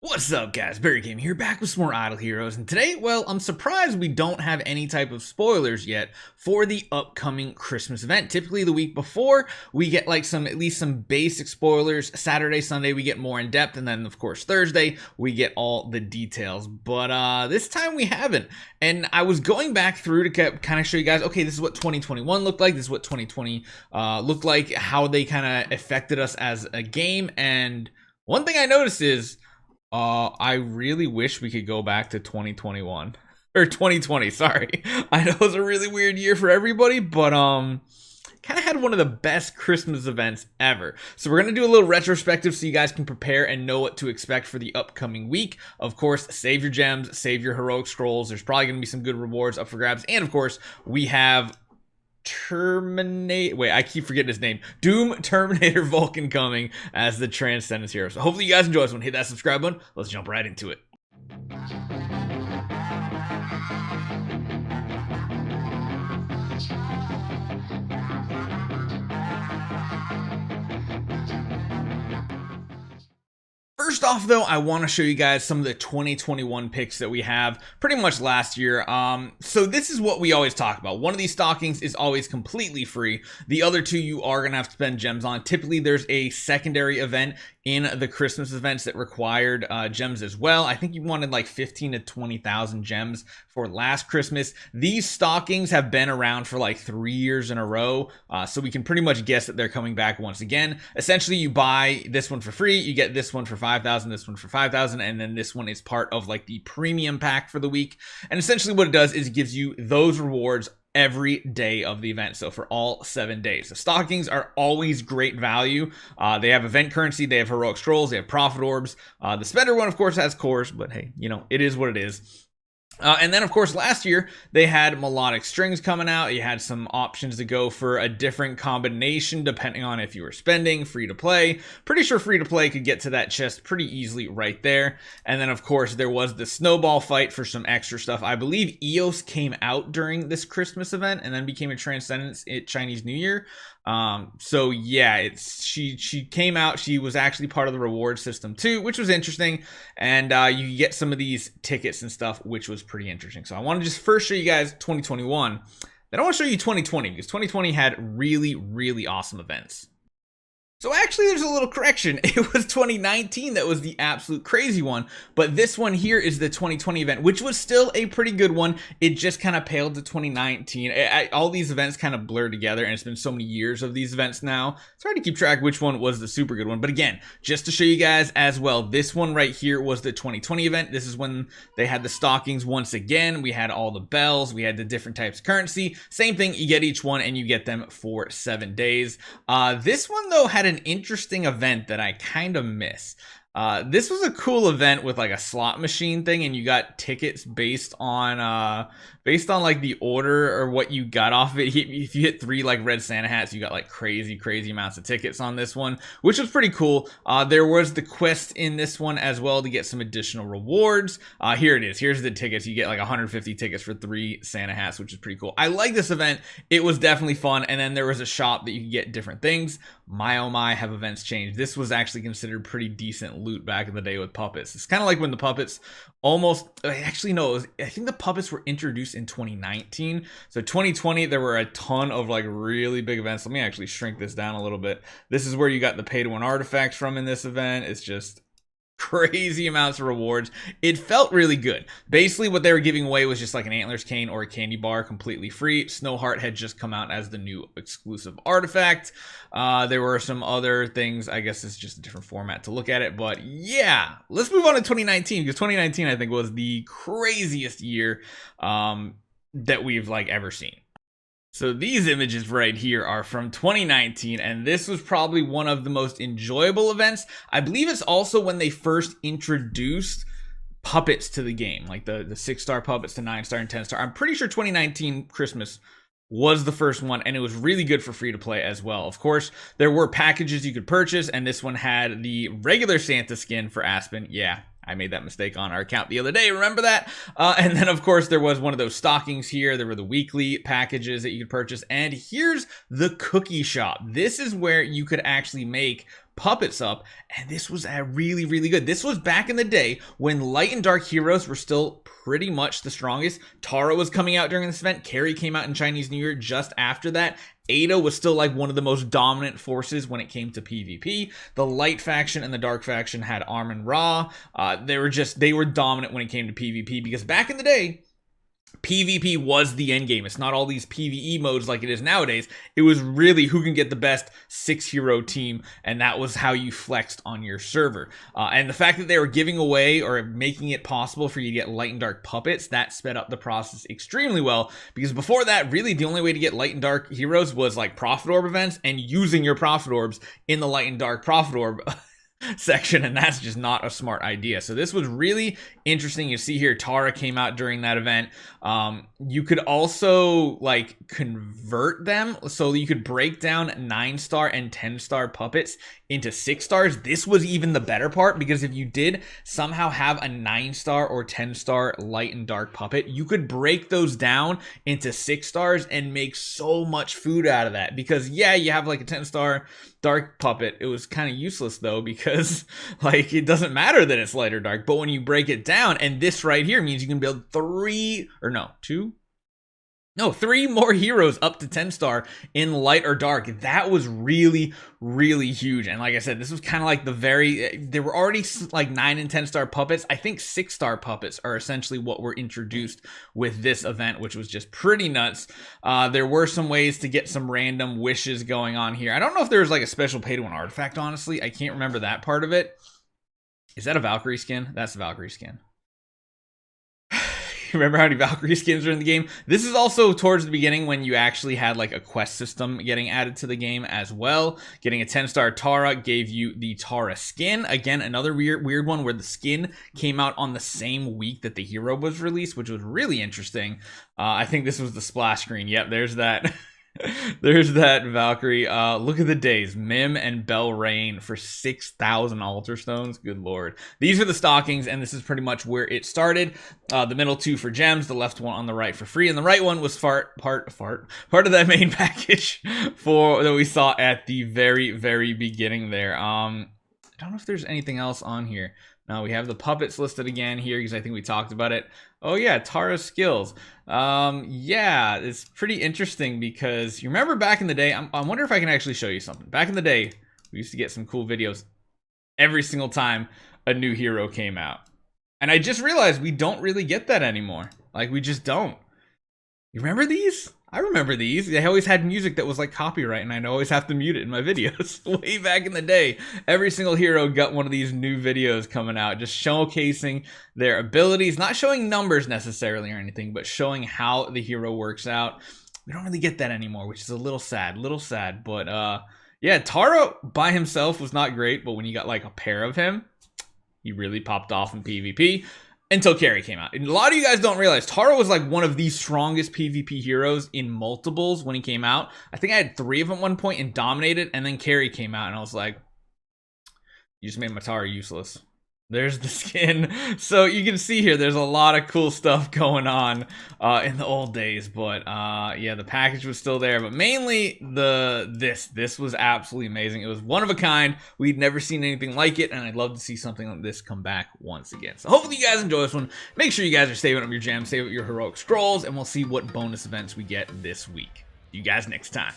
What's up, guys? Barry Game here, back with some more Idle Heroes, and today, well, I'm surprised we don't have any type of spoilers yet for the upcoming Christmas event. Typically, the week before, we get like at least some basic spoilers. Saturday, Sunday, we get more in depth, and then, of course, Thursday, we get all the details. But this time we haven't, and I was going back through to kind of show you guys, okay, this is what 2021 looked like, this is what 2020 looked like, how they kind of affected us as a game, and one thing I noticed is I really wish we could go back to 2021 or 2020. Sorry, I know it was a really weird year for everybody, but kind of had one of the best Christmas events ever. So we're gonna do a little retrospective so you guys can prepare and know what to expect for the upcoming week. Of course, save your gems, save your heroic scrolls. There's probably gonna be some good rewards up for grabs, and of course, we have I keep forgetting his name. Doom Terminator Vulcan coming as the Transcendence hero. So hopefully you guys enjoy this one. Hit that subscribe button. Let's jump right into it. First off, though, I want to show you guys some of the 2021 picks that we have pretty much last year. So this is what we always talk about. One of these stockings is always completely free. The other two you are going to have to spend gems on. Typically, there's a secondary event in the Christmas events that required gems as well. I think you wanted like 15 to 20,000 gems for last Christmas. These stockings have been around for like 3 years in a row, so we can pretty much guess that they're coming back once again. Essentially, you buy this one for free, you get this one for 5,000, this one for 5,000, and then this one is part of like the premium pack for the week. And essentially what it does is it gives you those rewards every day of the event, so for all 7 days. The stockings are always great value. They have event currency, they have heroic scrolls, they have profit orbs. The spender one, of course, has cores, but hey, you know, it is what it is. And then, of course, last year, they had melodic strings coming out. You had some options to go for a different combination depending on if you were spending, free to play. Pretty sure free to play could get to that chest pretty easily right there. And then, of course, there was the snowball fight for some extra stuff. I believe EOS came out during this Christmas event and then became a Transcendence at Chinese New Year. So yeah, she came out. She was actually part of the reward system too, which was interesting. And you get some of these tickets and stuff, which was pretty interesting. So I want to just first show you guys 2021. Then I want to show you 2020 because 2020 had really, really awesome events. So actually, there's a little correction. It was 2019 that was the absolute crazy one, but this one here is the 2020 event, which was still a pretty good one. It just kind of paled to 2019. All these events kind of blur together, and it's been so many years of these events now. It's hard to keep track which one was the super good one, but again, just to show you guys as well, this one right here was the 2020 event. This is when they had the stockings once again. We had all the bells. We had the different types of currency. Same thing, you get each one, and you get them for 7 days. This one, though, had an interesting event that I kind of miss. This was a cool event with like a slot machine thing, and you got tickets based on like the order or what you got off of it. If you hit 3 like red Santa hats, you got like crazy amounts of tickets on this one, which was pretty cool. There was the quest in this one as well to get some additional rewards. Here it is. Here's the tickets. You get like 150 tickets for 3 Santa hats, which is pretty cool. I like this event. It was definitely fun. And then there was a shop that you could get different things. My oh my, have events changed. This was actually considered pretty decent loot back in the day with puppets. It's kind of like when the puppets I think the puppets were introduced in 2019. So 2020, there were a ton of like really big events. Let me actually shrink this down a little bit. This is where you got the pay to win artifacts from in this event. It's just crazy amounts of rewards. It felt really good. Basically what they were giving away was just like an antlers cane or a candy bar completely free. Snowheart had just come out as the new exclusive artifact. There were some other things. I guess it's just a different format to look at it, but yeah, let's move on to 2019 because 2019 I think was the craziest year that we've like ever seen. So these images right here are from 2019, and this was probably one of the most enjoyable events. I believe it's also when they first introduced puppets to the game, like the 6-star puppets to 9-star and 10-star. I'm pretty sure 2019 Christmas was the first one, and it was really good for free to play as well. Of course, there were packages you could purchase, and this one had the regular Santa skin for Aspen. Yeah, I made that mistake on our account the other day. Remember that? And then, of course, there was one of those stockings here. There were the weekly packages that you could purchase. And here's the cookie shop. This is where you could actually make puppets up, and this was really, really good. This was back in the day when light and dark heroes were still pretty much the strongest. Tara was coming out during this event. Carrie came out in Chinese New Year just after that. Ada was still like one of the most dominant forces when it came to PvP. The light faction and the dark faction had Armin Ra. They were dominant when it came to PvP, because back in the day, PvP was the end game. It's not all these PvE modes like it is nowadays. It was really who can get the best 6-hero team, and that was how you flexed on your server. And the fact that they were giving away or making it possible for you to get light and dark puppets, that sped up the process extremely well, because before that, really the only way to get light and dark heroes was like Prophet Orb events and using your Prophet Orbs in the light and dark Prophet Orb section, and that's just not a smart idea. So this was really interesting. You see here, Tara came out during that event. You could also like convert them, so you could break down 9-star and 10-star puppets into 6 stars. This was even the better part, because if you did somehow have a 9-star or 10-star light and dark puppet, you could break those down into 6 stars and make so much food out of that. Because yeah, you have like a 10-star dark puppet. It was kind of useless though, because like it doesn't matter that it's light or dark, but when you break it down, and this right here means you can build 3 more heroes up to 10-star in light or dark. That was really, really huge. And like I said, this was kind of like there were already like 9 and 10-star puppets. I think 6-star puppets are essentially what were introduced with this event, which was just pretty nuts. There were some ways to get some random wishes going on here. I don't know if there was like a special pay-to-win artifact, honestly. I can't remember that part of it. Is that a Valkyrie skin? That's a Valkyrie skin. Remember how many Valkyrie skins are in the game? This is also towards the beginning when you actually had like a quest system getting added to the game as well. Getting a 10-star Tara gave you the Tara skin. Again, another weird one where the skin came out on the same week that the hero was released, which was really interesting. I think this was the splash screen. Yep, there's that. There's that Valkyrie. Look at the days. Mim and Belrain for 6,000 altar stones. Good lord. These are the stockings, and this is pretty much where it started. The middle 2 for gems, the left one on the right for free, and the right one was part of that main package that we saw at the very beginning there. I don't know if there's anything else on here. Now we have the puppets listed again here, because I think we talked about it. Oh yeah, Tara's skills. Yeah, it's pretty interesting, because you remember back in the day, I wonder if I can actually show you something. Back in the day, we used to get some cool videos every single time a new hero came out. And I just realized we don't really get that anymore. Like, we just don't. You remember these? I remember these. They always had music that was like copyright, and I'd always have to mute it in my videos. Way back in the day, every single hero got one of these new videos coming out, just showcasing their abilities, not showing numbers necessarily or anything, but showing how the hero works out. We don't really get that anymore, which is a little sad, but yeah, Tara by himself was not great, but when you got like a pair of him, he really popped off in PvP. Until Carrie came out. And a lot of you guys don't realize Tara was like one of the strongest PvP heroes in multiples when he came out. I think I had 3 of them at one point and dominated, and then Carrie came out and I was like, you just made my Tara useless. There's the skin. So you can see here, there's a lot of cool stuff going on in the old days. But yeah, the package was still there. But mainly this was absolutely amazing. It was one of a kind. We'd never seen anything like it, and I'd love to see something like this come back once again. So hopefully you guys enjoy this one. Make sure you guys are saving up your gems, saving up your heroic scrolls, and we'll see what bonus events we get this week. See you guys next time.